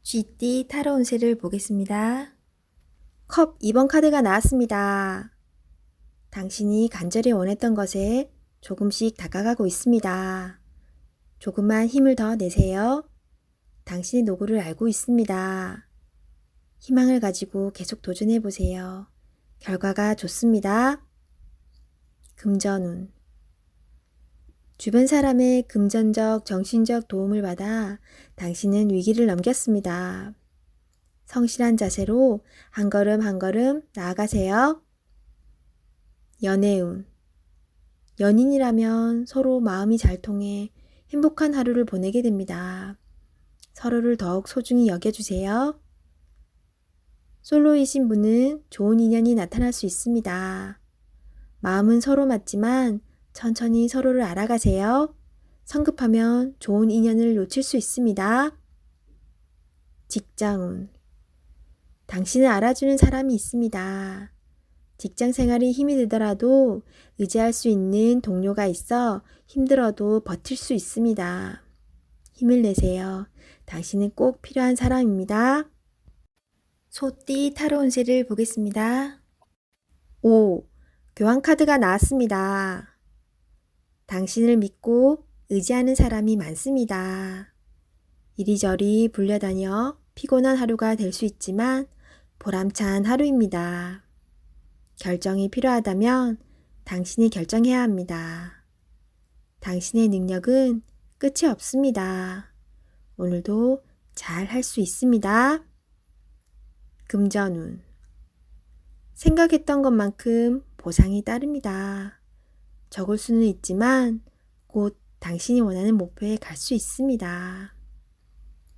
쥐띠 타로 운세를 보겠습니다. 컵 2번 카드가 나왔습니다. 당신이 간절히 원했던 것에 조금씩 다가가고 있습니다. 조금만 힘을 더 내세요. 당신의 노고를 알고 있습니다. 희망을 가지고 계속 도전해 보세요. 결과가 좋습니다. 금전운. 주변 사람의 금전적, 정신적 도움을 받아 당신은 위기를 넘겼습니다. 성실한 자세로 한 걸음 한 걸음 나아가세요. 연애운. 연인이라면 서로 마음이 잘 통해 행복한 하루를 보내게 됩니다. 서로를 더욱 소중히 여겨주세요. 솔로이신 분은 좋은 인연이 나타날 수 있습니다. 마음은 서로 맞지만 천천히 서로를 알아가세요. 성급하면 좋은 인연을 놓칠 수 있습니다. 직장운. 당신을 알아주는 사람이 있습니다. 직장 생활이 힘이 들더라도 의지할 수 있는 동료가 있어 힘들어도 버틸 수 있습니다. 힘을 내세요. 당신은 꼭 필요한 사람입니다. 소띠 타로 운세를 보겠습니다. 5. 교환 카드가 나왔습니다. 당신을 믿고 의지하는 사람이 많습니다. 이리저리 불려다녀 피곤한 하루가 될 수 있지만 보람찬 하루입니다. 결정이 필요하다면 당신이 결정해야 합니다. 당신의 능력은 끝이 없습니다. 오늘도 잘 할 수 있습니다. 금전운. 생각했던 것만큼 보상이 따릅니다. 적을 수는 있지만 곧 당신이 원하는 목표에 갈 수 있습니다.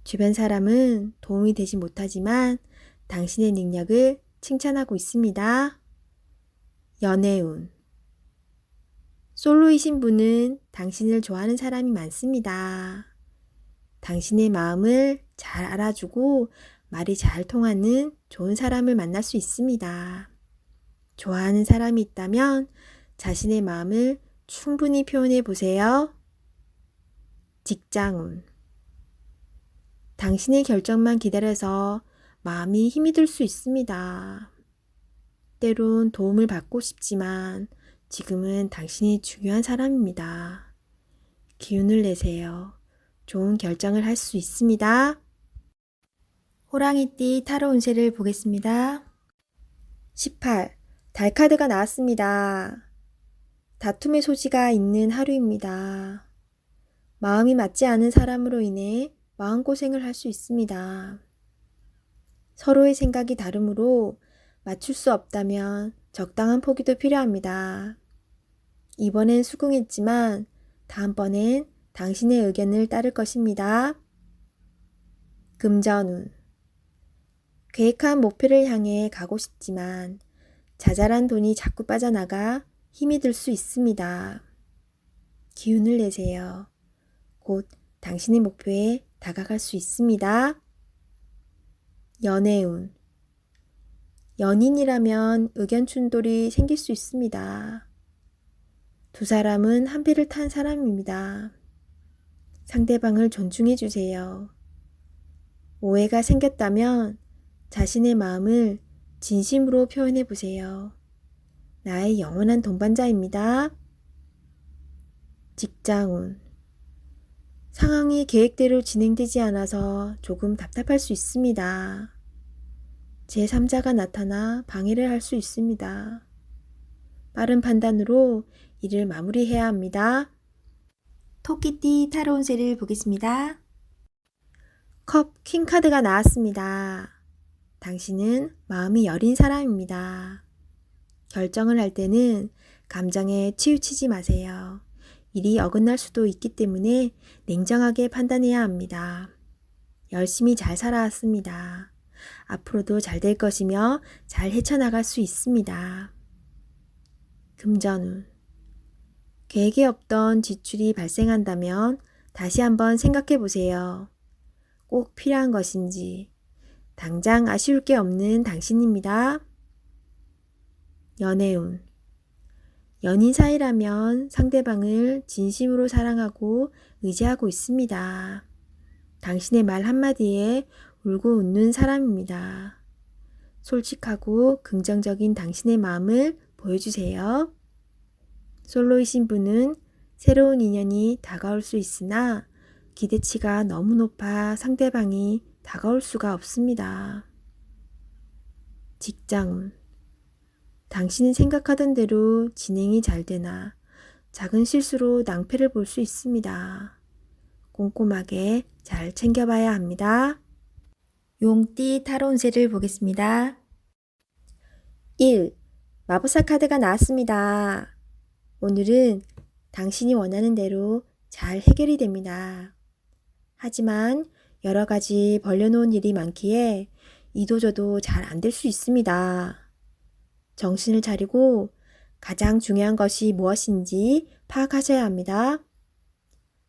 주변 사람은 도움이 되지 못하지만 당신의 능력을 칭찬하고 있습니다. 연애운. 솔로이신 분은 당신을 좋아하는 사람이 많습니다. 당신의 마음을 잘 알아주고 말이 잘 통하는 좋은 사람을 만날 수 있습니다. 좋아하는 사람이 있다면 자신의 마음을 충분히 표현해 보세요. 직장운. 당신의 결정만 기다려서 마음이 힘이 들 수 있습니다. 때론 도움을 받고 싶지만 지금은 당신이 중요한 사람입니다. 기운을 내세요. 좋은 결정을 할 수 있습니다. 호랑이띠 타로 운세를 보겠습니다. 18. 달 카드가 나왔습니다. 다툼의 소지가 있는 하루입니다. 마음이 맞지 않은 사람으로 인해 마음고생을 할 수 있습니다. 서로의 생각이 다르므로 맞출 수 없다면 적당한 포기도 필요합니다. 이번엔 수긍했지만 다음번엔 당신의 의견을 따를 것입니다. 금전운. 계획한 목표를 향해 가고 싶지만 자잘한 돈이 자꾸 빠져나가 힘이 들 수 있습니다. 기운을 내세요. 곧 당신의 목표에 다가갈 수 있습니다. 연애운. 연인이라면 의견 충돌이 생길 수 있습니다. 두 사람은 한 배를 탄 사람입니다. 상대방을 존중해 주세요. 오해가 생겼다면 자신의 마음을 진심으로 표현해 보세요. 나의 영원한 동반자입니다. 직장운. 상황이 계획대로 진행되지 않아서 조금 답답할 수 있습니다. 제3자가 나타나 방해를 할 수 있습니다. 빠른 판단으로 일을 마무리해야 합니다. 토끼띠 타로 운세를 보겠습니다. 컵 퀸 카드가 나왔습니다. 당신은 마음이 여린 사람입니다. 결정을 할 때는 감정에 치우치지 마세요. 일이 어긋날 수도 있기 때문에 냉정하게 판단해야 합니다. 열심히 잘 살아왔습니다. 앞으로도 잘 될 것이며 잘 헤쳐나갈 수 있습니다. 금전운. 계획에 없던 지출이 발생한다면 다시 한번 생각해 보세요. 꼭 필요한 것인지. 당장 아쉬울 게 없는 당신입니다. 연애운. 연인 사이라면 상대방을 진심으로 사랑하고 의지하고 있습니다. 당신의 말 한마디에 울고 웃는 사람입니다. 솔직하고 긍정적인 당신의 마음을 보여주세요. 솔로이신 분은 새로운 인연이 다가올 수 있으나 기대치가 너무 높아 상대방이 다가올 수가 없습니다. 직장운. 당신이 생각하던 대로 진행이 잘 되나 작은 실수로 낭패를 볼 수 있습니다. 꼼꼼하게 잘 챙겨봐야 합니다. 용띠 타로 운세를 보겠습니다. 1. 마법사 카드가 나왔습니다. 오늘은 당신이 원하는 대로 잘 해결이 됩니다. 하지만 여러 가지 벌려놓은 일이 많기에 이도저도 잘 안 될 수 있습니다. 정신을 차리고 가장 중요한 것이 무엇인지 파악하셔야 합니다.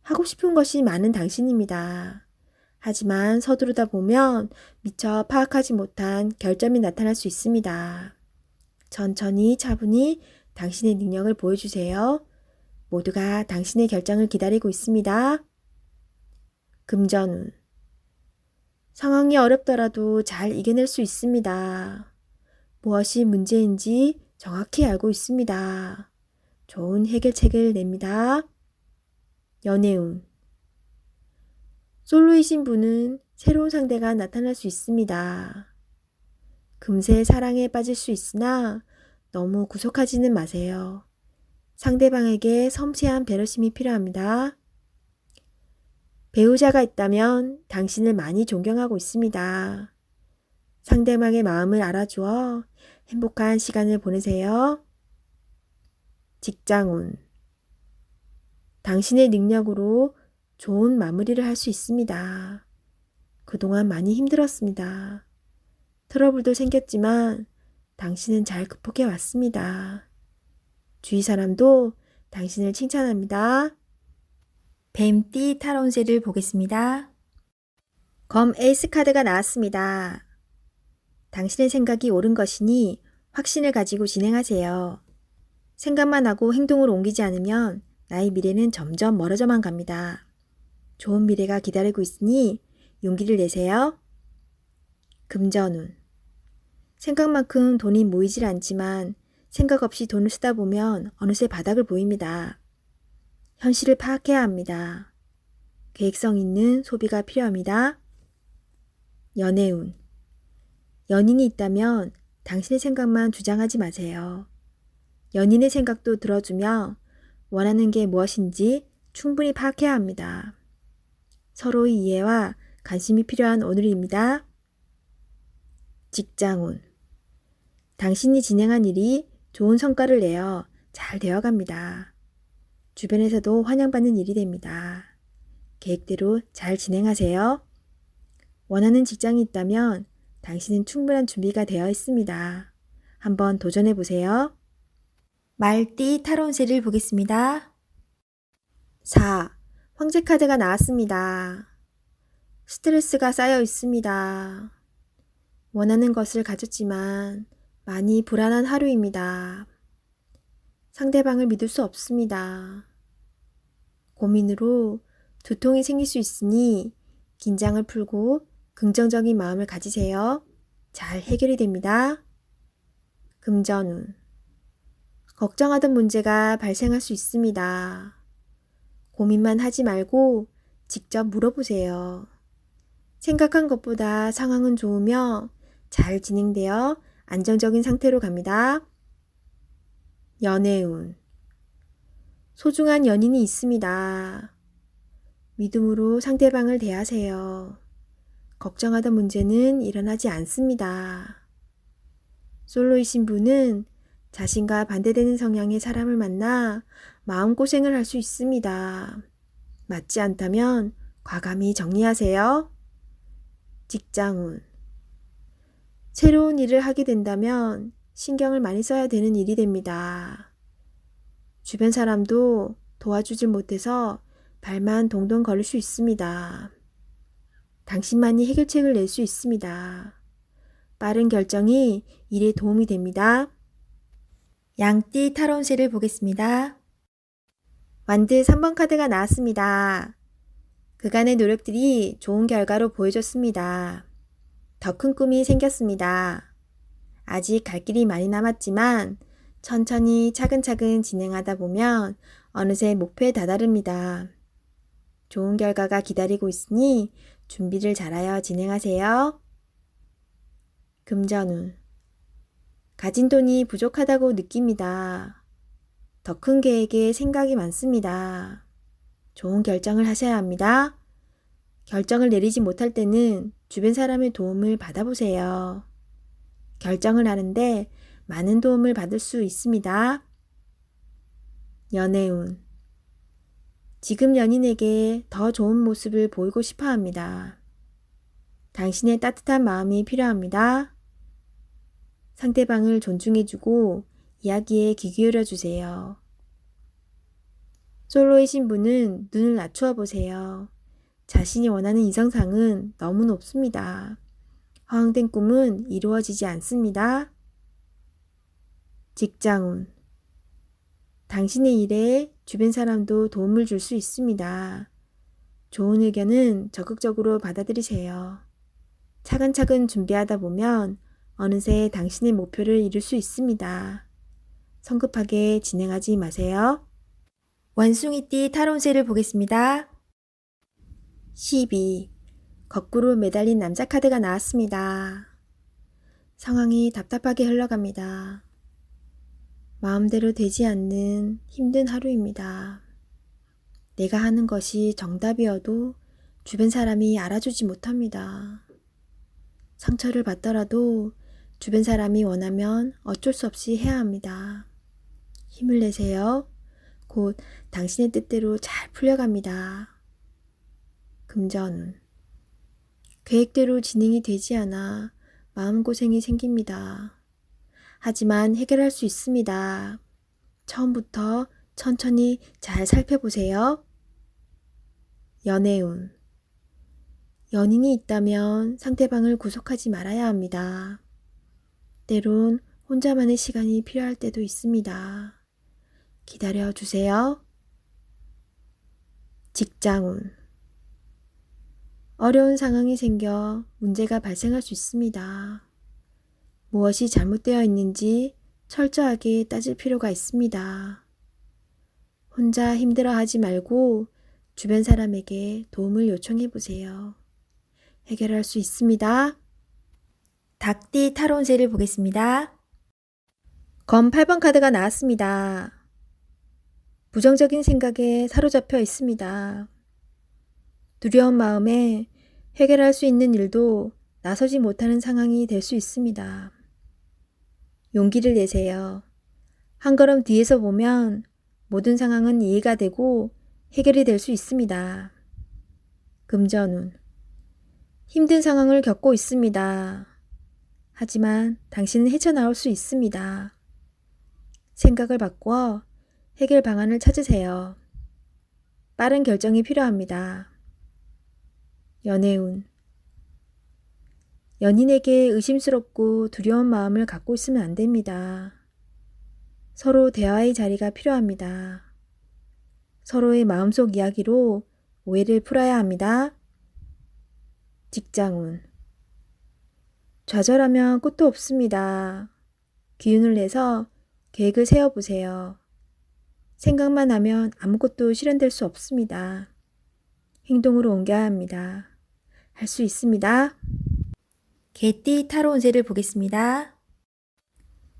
하고 싶은 것이 많은 당신입니다. 하지만 서두르다 보면 미처 파악하지 못한 결점이 나타날 수 있습니다. 천천히 차분히 당신의 능력을 보여주세요. 모두가 당신의 결정을 기다리고 있습니다. 금전운. 상황이 어렵더라도 잘 이겨낼 수 있습니다. 무엇이 문제인지 정확히 알고 있습니다. 좋은 해결책을 냅니다. 연애운. 솔로이신 분은 새로운 상대가 나타날 수 있습니다. 금세 사랑에 빠질 수 있으나 너무 구속하지는 마세요. 상대방에게 섬세한 배려심이 필요합니다. 배우자가 있다면 당신을 많이 존경하고 있습니다. 상대방의 마음을 알아주어 행복한 시간을 보내세요. 직장운. 당신의 능력으로 좋은 마무리를 할 수 있습니다. 그동안 많이 힘들었습니다. 트러블도 생겼지만 당신은 잘 극복해 왔습니다. 주위 사람도 당신을 칭찬합니다. 뱀띠 타로 운세를 보겠습니다. 검 에이스 카드가 나왔습니다. 당신의 생각이 옳은 것이니 확신을 가지고 진행하세요. 생각만 하고 행동으로 옮기지 않으면 나의 미래는 점점 멀어져만 갑니다. 좋은 미래가 기다리고 있으니 용기를 내세요. 금전운. 생각만큼 돈이 모이질 않지만 생각 없이 돈을 쓰다 보면 어느새 바닥을 보입니다. 현실을 파악해야 합니다. 계획성 있는 소비가 필요합니다. 연애운. 연인이 있다면 당신의 생각만 주장하지 마세요. 연인의 생각도 들어주며 원하는 게 무엇인지 충분히 파악해야 합니다. 서로의 이해와 관심이 필요한 오늘입니다. 직장운. 당신이 진행한 일이 좋은 성과를 내어 잘 되어갑니다. 주변에서도 환영받는 일이 됩니다. 계획대로 잘 진행하세요. 원하는 직장이 있다면 당신은 충분한 준비가 되어 있습니다. 한번 도전해 보세요. 말띠 타로 운세를 보겠습니다. 4. 황제 카드가 나왔습니다. 스트레스가 쌓여 있습니다. 원하는 것을 가졌지만 많이 불안한 하루입니다. 상대방을 믿을 수 없습니다. 고민으로 두통이 생길 수 있으니 긴장을 풀고 긍정적인 마음을 가지세요. 잘 해결이 됩니다. 금전운. 걱정하던 문제가 발생할 수 있습니다. 고민만 하지 말고 직접 물어보세요. 생각한 것보다 상황은 좋으며 잘 진행되어 안정적인 상태로 갑니다. 연애운. 소중한 연인이 있습니다. 믿음으로 상대방을 대하세요. 걱정하던 문제는 일어나지 않습니다. 솔로이신 분은 자신과 반대되는 성향의 사람을 만나 마음고생을 할 수 있습니다. 맞지 않다면 과감히 정리하세요. 직장운. 새로운 일을 하게 된다면 신경을 많이 써야 되는 일이 됩니다. 주변 사람도 도와주질 못해서 발만 동동 걸릴 수 있습니다. 당신만이 해결책을 낼 수 있습니다. 빠른 결정이 일에 도움이 됩니다. 양띠 타로 운세를 보겠습니다. 완드 3번 카드가 나왔습니다. 그간의 노력들이 좋은 결과로 보여졌습니다. 더 큰 꿈이 생겼습니다. 아직 갈 길이 많이 남았지만 천천히 차근차근 진행하다 보면 어느새 목표에 다다릅니다. 좋은 결과가 기다리고 있으니 준비를 잘하여 진행하세요. 금전운. 가진 돈이 부족하다고 느낍니다. 더 큰 계획에 생각이 많습니다. 좋은 결정을 하셔야 합니다. 결정을 내리지 못할 때는 주변 사람의 도움을 받아보세요. 결정을 하는데 많은 도움을 받을 수 있습니다. 연애운. 지금 연인에게 더 좋은 모습을 보이고 싶어 합니다. 당신의 따뜻한 마음이 필요합니다. 상대방을 존중해주고 이야기에 귀 기울여 주세요. 솔로이신 분은 눈을 낮추어 보세요. 자신이 원하는 이성상은 너무 높습니다. 허황된 꿈은 이루어지지 않습니다. 직장운. 당신의 일에 주변 사람도 도움을 줄 수 있습니다. 좋은 의견은 적극적으로 받아들이세요. 차근차근 준비하다 보면 어느새 당신의 목표를 이룰 수 있습니다. 성급하게 진행하지 마세요. 원숭이띠 타로운세를 보겠습니다. 12. 거꾸로 매달린 남자 카드가 나왔습니다. 상황이 답답하게 흘러갑니다. 마음대로 되지 않는 힘든 하루입니다. 내가 하는 것이 정답이어도 주변 사람이 알아주지 못합니다. 상처를 받더라도 주변 사람이 원하면 어쩔 수 없이 해야 합니다. 힘을 내세요. 곧 당신의 뜻대로 잘 풀려갑니다. 금전운. 계획대로 진행이 되지 않아 마음고생이 생깁니다. 하지만 해결할 수 있습니다. 처음부터 천천히 잘 살펴보세요. 연애운. 연인이 있다면 상대방을 구속하지 말아야 합니다. 때론 혼자만의 시간이 필요할 때도 있습니다. 기다려 주세요. 직장운. 어려운 상황이 생겨 문제가 발생할 수 있습니다. 무엇이 잘못되어 있는지 철저하게 따질 필요가 있습니다. 혼자 힘들어하지 말고 주변 사람에게 도움을 요청해 보세요. 해결할 수 있습니다. 닭띠 타로운세를 보겠습니다. 검 8번 카드가 나왔습니다. 부정적인 생각에 사로잡혀 있습니다. 두려운 마음에 해결할 수 있는 일도 나서지 못하는 상황이 될 수 있습니다. 용기를 내세요. 한 걸음 뒤에서 보면 모든 상황은 이해가 되고 해결이 될 수 있습니다. 금전운. 힘든 상황을 겪고 있습니다. 하지만 당신은 헤쳐나올 수 있습니다. 생각을 바꾸어 해결 방안을 찾으세요. 빠른 결정이 필요합니다. 연애운. 연인에게 의심스럽고 두려운 마음을 갖고 있으면 안 됩니다. 서로 대화의 자리가 필요합니다. 서로의 마음속 이야기로 오해를 풀어야 합니다. 직장운. 좌절하면 끝도 없습니다. 기운을 내서 계획을 세워보세요. 생각만 하면 아무것도 실현될 수 없습니다. 행동으로 옮겨야 합니다. 할 수 있습니다. 개띠 타로운세를 보겠습니다.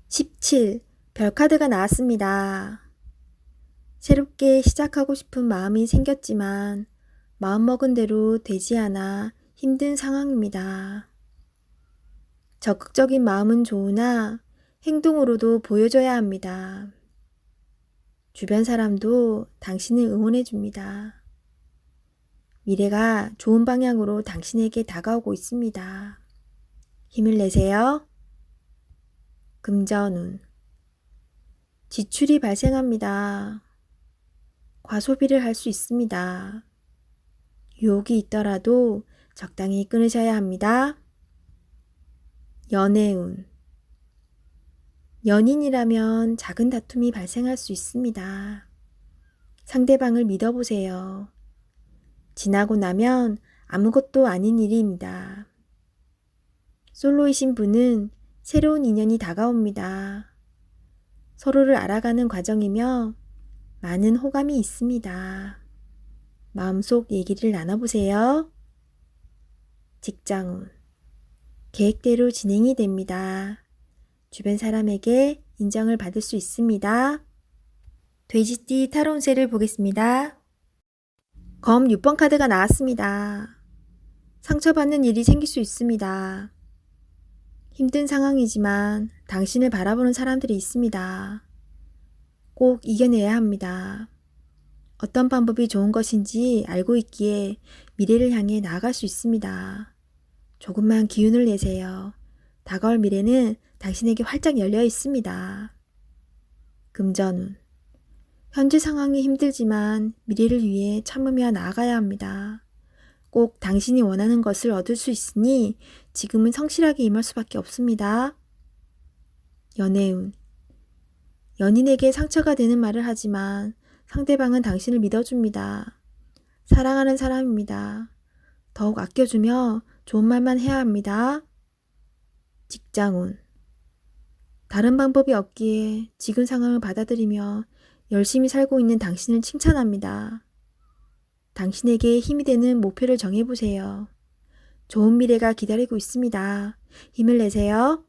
17. 별카드가 나왔습니다. 새롭게 시작하고 싶은 마음이 생겼지만 마음먹은 대로 되지 않아 힘든 상황입니다. 적극적인 마음은 좋으나 행동으로도 보여줘야 합니다. 주변 사람도 당신을 응원해 줍니다. 미래가 좋은 방향으로 당신에게 다가오고 있습니다. 힘을 내세요. 금전운. 지출이 발생합니다. 과소비를 할 수 있습니다. 유혹이 있더라도 적당히 끊으셔야 합니다. 연애운. 연인이라면 작은 다툼이 발생할 수 있습니다. 상대방을 믿어보세요. 지나고 나면 아무것도 아닌 일입니다. 솔로이신 분은 새로운 인연이 다가옵니다. 서로를 알아가는 과정이며 많은 호감이 있습니다. 마음속 얘기를 나눠보세요. 직장운. 계획대로 진행이 됩니다. 주변 사람에게 인정을 받을 수 있습니다. 돼지띠 타로 운세를 보겠습니다. 검 6번 카드가 나왔습니다. 상처받는 일이 생길 수 있습니다. 힘든 상황이지만 당신을 바라보는 사람들이 있습니다. 꼭 이겨내야 합니다. 어떤 방법이 좋은 것인지 알고 있기에 미래를 향해 나아갈 수 있습니다. 조금만 기운을 내세요. 다가올 미래는 당신에게 활짝 열려 있습니다. 금전운. 현재 상황이 힘들지만 미래를 위해 참으며 나아가야 합니다. 꼭 당신이 원하는 것을 얻을 수 있으니 지금은 성실하게 임할 수밖에 없습니다. 연애운. 연인에게 상처가 되는 말을 하지만 상대방은 당신을 믿어줍니다. 사랑하는 사람입니다. 더욱 아껴주며 좋은 말만 해야 합니다. 직장운. 다른 방법이 없기에 지금 상황을 받아들이며 열심히 살고 있는 당신을 칭찬합니다. 당신에게 힘이 되는 목표를 정해보세요. 좋은 미래가 기다리고 있습니다. 힘을 내세요.